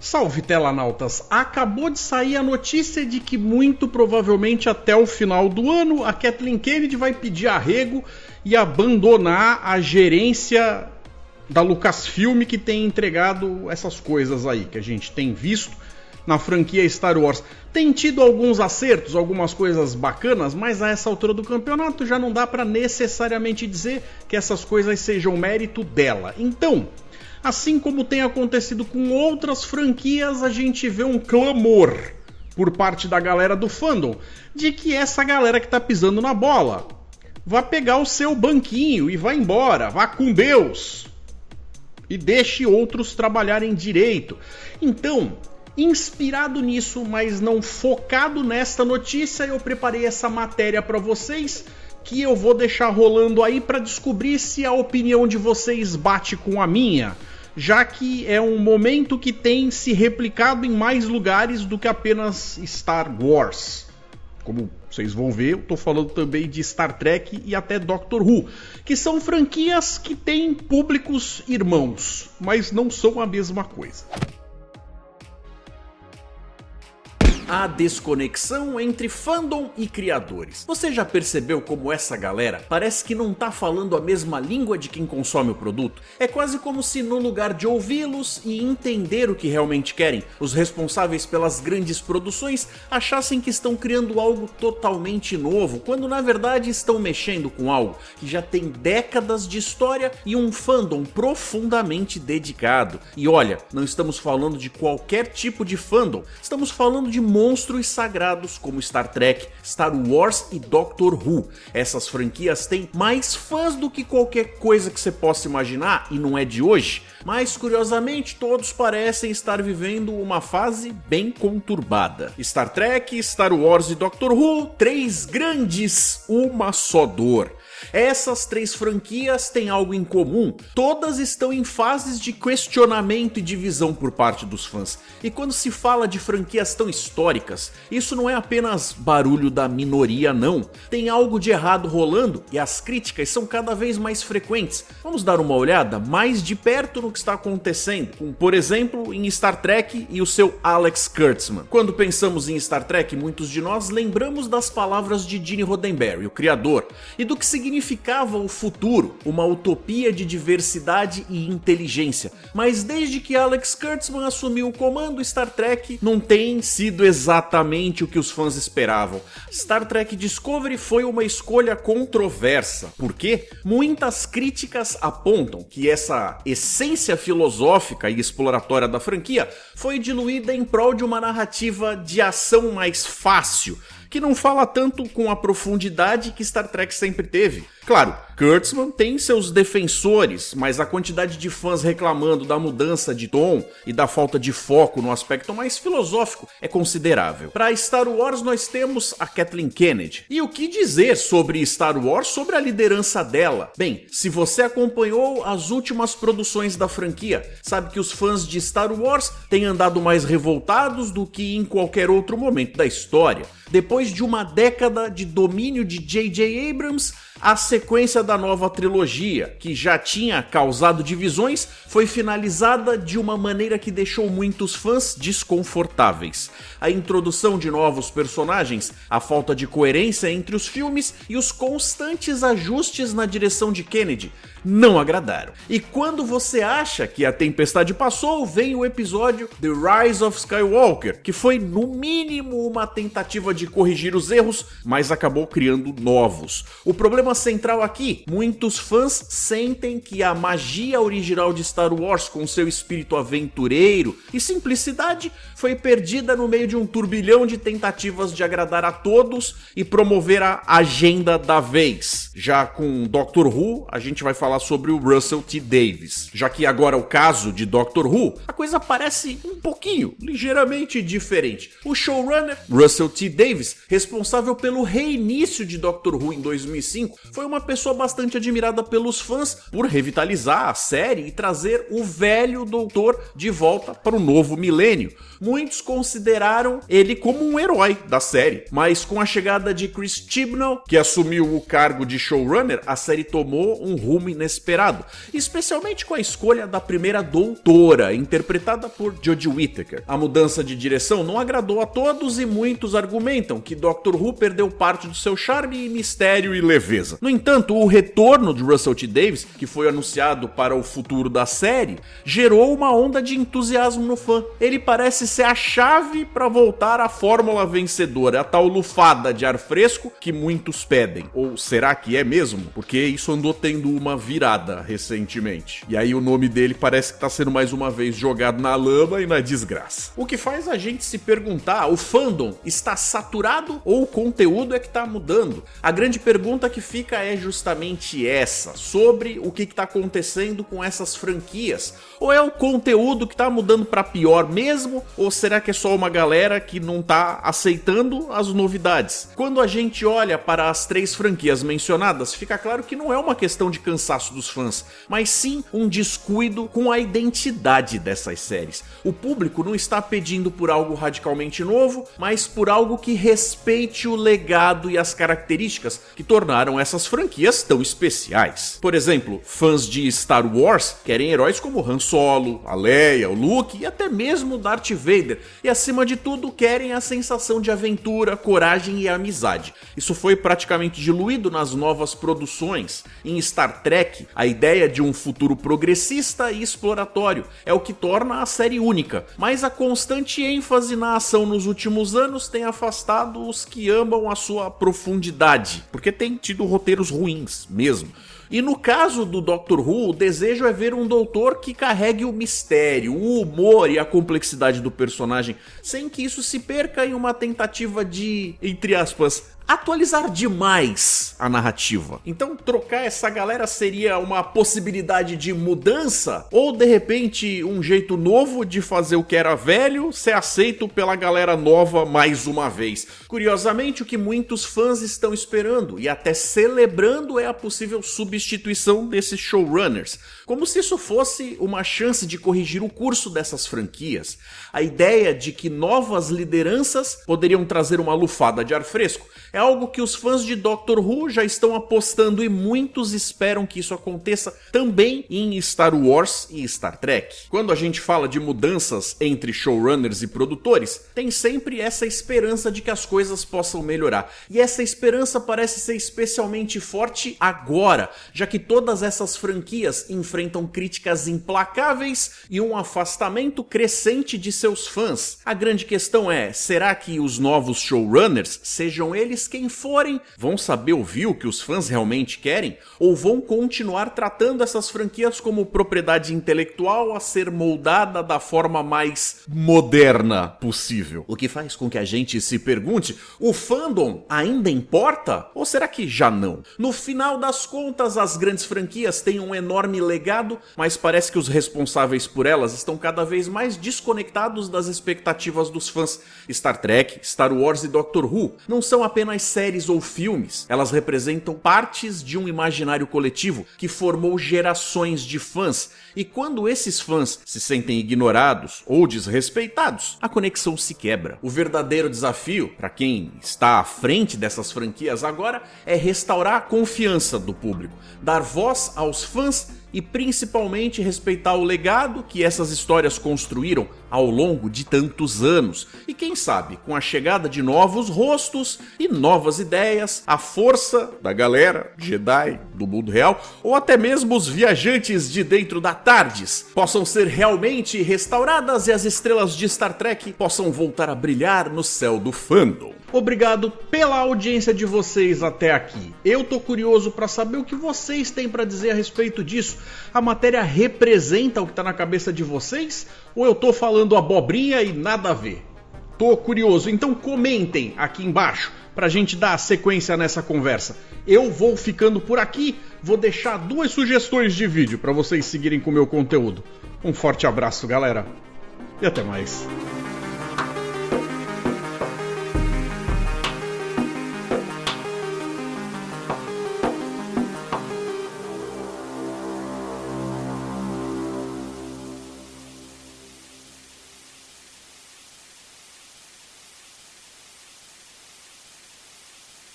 Salve telanautas! Acabou de sair a notícia de que muito provavelmente até o final do ano a Kathleen Kennedy vai pedir arrego e abandonar a gerência da Lucasfilm, que tem entregado essas coisas aí que a gente tem visto na franquia Star Wars. Tem tido alguns acertos, algumas coisas bacanas, mas a essa altura do campeonato já não dá para necessariamente dizer que essas coisas sejam mérito dela. Então, assim como tem acontecido com outras franquias, a gente vê um clamor por parte da galera do fandom de que essa galera que tá pisando na bola vá pegar o seu banquinho e vá embora, vá com Deus e deixe outros trabalharem direito. Então, inspirado nisso, mas não focado nesta notícia, eu preparei essa matéria para vocês, que eu vou deixar rolando aí para descobrir se a opinião de vocês bate com a minha, já que é um momento que tem se replicado em mais lugares do que apenas Star Wars. Como vocês vão ver, eu tô falando também de Star Trek e até Doctor Who, que são franquias que têm públicos irmãos, mas não são a mesma coisa. A desconexão entre fandom e criadores. Você já percebeu como essa galera parece que não tá falando a mesma língua de quem consome o produto? É quase como se, no lugar de ouvi-los e entender o que realmente querem, os responsáveis pelas grandes produções achassem que estão criando algo totalmente novo, quando na verdade estão mexendo com algo que já tem décadas de história e um fandom profundamente dedicado. E olha, não estamos falando de qualquer tipo de fandom, estamos falando de monstros sagrados como Star Trek, Star Wars e Doctor Who. Essas franquias têm mais fãs do que qualquer coisa que você possa imaginar, e não é de hoje. Mas curiosamente todos parecem estar vivendo uma fase bem conturbada. Star Trek, Star Wars e Doctor Who, três grandes, uma só dor. Essas três franquias têm algo em comum, todas estão em fases de questionamento e divisão por parte dos fãs. E quando se fala de franquias tão históricas, isso não é apenas barulho da minoria não. Tem algo de errado rolando e as críticas são cada vez mais frequentes. Vamos dar uma olhada mais de perto no que está acontecendo, como por exemplo em Star Trek e o seu Alex Kurtzman. Quando pensamos em Star Trek, muitos de nós lembramos das palavras de Gene Roddenberry, o criador, e do que significava o futuro, uma utopia de diversidade e inteligência. Mas desde que Alex Kurtzman assumiu o comando, Star Trek não tem sido exatamente o que os fãs esperavam. Star Trek Discovery foi uma escolha controversa. Por quê? Muitas críticas apontam que essa essência filosófica e exploratória da franquia foi diluída em prol de uma narrativa de ação mais fácil, que não fala tanto com a profundidade que Star Trek sempre teve. Claro, Kurtzman tem seus defensores, mas a quantidade de fãs reclamando da mudança de tom e da falta de foco no aspecto mais filosófico é considerável. Para Star Wars nós temos a Kathleen Kennedy. E o que dizer sobre Star Wars, sobre a liderança dela? Bem, se você acompanhou as últimas produções da franquia, sabe que os fãs de Star Wars têm andado mais revoltados do que em qualquer outro momento da história. Depois de uma década de domínio de J.J. Abrams, a sequência da nova trilogia, que já tinha causado divisões, foi finalizada de uma maneira que deixou muitos fãs desconfortáveis. A introdução de novos personagens, a falta de coerência entre os filmes e os constantes ajustes na direção de Kennedy não agradaram. E quando você acha que a tempestade passou, vem o episódio The Rise of Skywalker, que foi no mínimo uma tentativa de corrigir os erros, mas acabou criando novos. O problema central aqui, muitos fãs sentem que a magia original de Star Wars, com seu espírito aventureiro e simplicidade, foi perdida no meio de um turbilhão de tentativas de agradar a todos e promover a agenda da vez. Já com Doctor Who, a gente vai falar sobre o Russell T. Davies, já que agora o caso de Doctor Who, a coisa parece um pouquinho, ligeiramente diferente. O showrunner, Russell T. Davies, responsável pelo reinício de Doctor Who em 2005, foi uma pessoa bastante admirada pelos fãs por revitalizar a série e trazer o velho doutor de volta para o novo milênio. Muitos consideraram ele como um herói da série, mas com a chegada de Chris Chibnall, que assumiu o cargo de showrunner, a série tomou um rumo inesperado, especialmente com a escolha da primeira doutora, interpretada por Jodie Whittaker. A mudança de direção não agradou a todos e muitos argumentam que Doctor Who perdeu parte do seu charme, mistério e leveza. No entanto, o retorno de Russell T Davies, que foi anunciado para o futuro da série, gerou uma onda de entusiasmo no fã. Ele parece ser a chave para voltar à fórmula vencedora, a tal lufada de ar fresco que muitos pedem. Ou será que é mesmo? Porque isso andou tendo uma virada recentemente. E aí o nome dele parece que está sendo mais uma vez jogado na lama e na desgraça. O que faz a gente se perguntar, o fandom está saturado ou o conteúdo é que está mudando? A grande pergunta que fica é justamente essa, sobre o que está acontecendo com essas franquias. Ou é o conteúdo que está mudando para pior mesmo? Ou será que é só uma galera que não está aceitando as novidades? Quando a gente olha para as 3 franquias mencionadas, fica claro que não é uma questão de cansaço dos fãs, mas sim um descuido com a identidade dessas séries. O público não está pedindo por algo radicalmente novo, mas por algo que respeite o legado e as características que tornaram essas franquias tão especiais. Por exemplo, fãs de Star Wars querem heróis como Han Solo, a Leia, o Luke e até mesmo Darth Vader, e acima de tudo querem a sensação de aventura, coragem e amizade. Isso foi praticamente diluído nas novas produções. Em Star Trek, a ideia de um futuro progressista e exploratório é o que torna a série única, mas a constante ênfase na ação nos últimos anos tem afastado os que amam a sua profundidade, porque tem tido roteiros ruins mesmo. E no caso do Doctor Who, o desejo é ver um doutor que carregue o mistério, o humor e a complexidade do personagem, sem que isso se perca em uma tentativa de, entre aspas, atualizar demais a narrativa. Então trocar essa galera seria uma possibilidade de mudança? Ou de repente um jeito novo de fazer o que era velho ser aceito pela galera nova mais uma vez? Curiosamente, o que muitos fãs estão esperando e até celebrando é a possível substituição desses showrunners, como se isso fosse uma chance de corrigir o curso dessas franquias. A ideia de que novas lideranças poderiam trazer uma lufada de ar fresco é algo que os fãs de Doctor Who já estão apostando e muitos esperam que isso aconteça também em Star Wars e Star Trek. Quando a gente fala de mudanças entre showrunners e produtores, tem sempre essa esperança de que as coisas possam melhorar. E essa esperança parece ser especialmente forte agora, já que todas essas franquias enfrentam críticas implacáveis e um afastamento crescente de seus fãs. A grande questão é, será que os novos showrunners, sejam eles quem forem, vão saber ouvir o que os fãs realmente querem? Ou vão continuar tratando essas franquias como propriedade intelectual a ser moldada da forma mais moderna possível? O que faz com que a gente se pergunte, o fandom ainda importa? Ou será que já não? No final das contas, as grandes franquias têm um enorme legado, mas parece que os responsáveis por elas estão cada vez mais desconectados das expectativas dos fãs. Star Trek, Star Wars e Doctor Who não são apenas séries ou filmes, elas representam partes de um imaginário coletivo que formou gerações de fãs, e quando esses fãs se sentem ignorados ou desrespeitados, a conexão se quebra. O verdadeiro desafio, para quem está à frente dessas franquias agora, é restaurar a confiança do público, dar voz aos fãs e principalmente respeitar o legado que essas histórias construíram ao longo de tantos anos. E quem sabe, com a chegada de novos rostos e novas ideias, a força da galera Jedi do mundo real, ou até mesmo os viajantes de dentro da TARDIS, possam ser realmente restauradas e as estrelas de Star Trek possam voltar a brilhar no céu do fandom. Obrigado pela audiência de vocês até aqui. Eu tô curioso para saber o que vocês têm para dizer a respeito disso. A matéria representa o que tá na cabeça de vocês? Ou eu tô falando abobrinha e nada a ver? Tô curioso, então comentem aqui embaixo pra gente dar sequência nessa conversa. Eu vou ficando por aqui, vou deixar 2 sugestões de vídeo para vocês seguirem com o meu conteúdo. Um forte abraço, galera, e até mais.